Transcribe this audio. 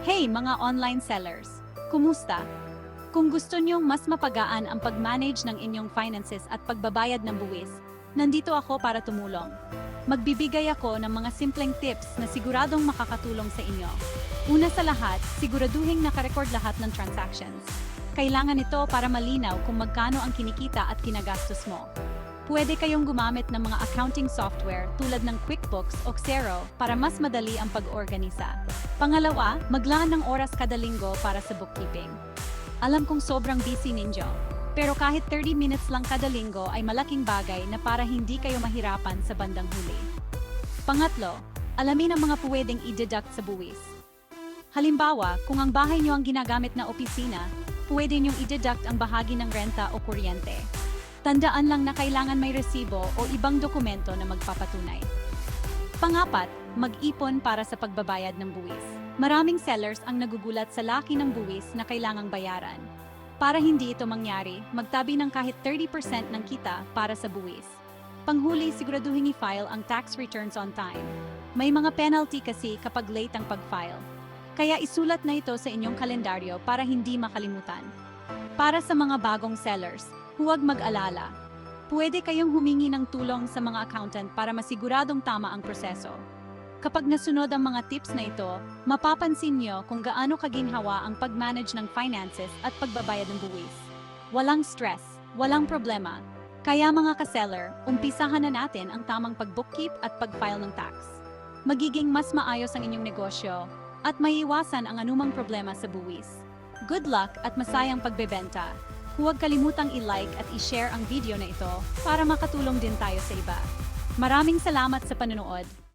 Hey mga online sellers! Kumusta? Kung gusto niyong mas mapagaan ang pag-manage ng inyong finances at pagbabayad ng buwis, nandito ako para tumulong. Magbibigay ako ng mga simpleng tips na siguradong makakatulong sa inyo. Una sa lahat, siguraduhing nakarecord lahat ng transactions. Kailangan ito para malinaw kung magkano ang kinikita at kinagastos mo. Pwede kayong gumamit ng mga accounting software tulad ng QuickBooks o Xero para mas madali ang pag-organisa. Pangalawa, maglaan ng oras kada linggo para sa bookkeeping. Alam kong sobrang busy ninyo, pero kahit 30 minutes lang kada linggo ay malaking bagay na para hindi kayo mahirapan sa bandang huli. Pangatlo, alamin ang mga pwedeng i-deduct sa buwis. Halimbawa, kung ang bahay niyo ang ginagamit na opisina, pwede niyong i-deduct ang bahagi ng renta o kuryente. Tandaan lang na kailangan may resibo o ibang dokumento na magpapatunay. Pangapat, mag-ipon para sa pagbabayad ng buwis. Maraming sellers ang nagugulat sa laki ng buwis na kailangang bayaran. Para hindi ito mangyari, magtabi ng kahit 30% ng kita para sa buwis. Panghuli, siguraduhin i-file ang tax returns on time. May mga penalty kasi kapag late ang pag-file. Kaya isulat na ito sa inyong kalendaryo para hindi makalimutan. Para sa mga bagong sellers, huwag mag-alala. Pwede kayong humingi ng tulong sa mga accountant para masiguradong tama ang proseso. Kapag nasunod ang mga tips na ito, mapapansin niyo kung gaano kaginhawa ang pag-manage ng finances at pagbabayad ng buwis. Walang stress, walang problema. Kaya mga ka-seller, umpisahan na natin ang tamang pag-bookkeep at pag-file ng tax. Magiging mas maayos ang inyong negosyo at maiiwasan ang anumang problema sa buwis. Good luck at masayang pagbebenta! Huwag kalimutang i-like at i-share ang video na ito para makatulong din tayo sa iba. Maraming salamat sa panonood!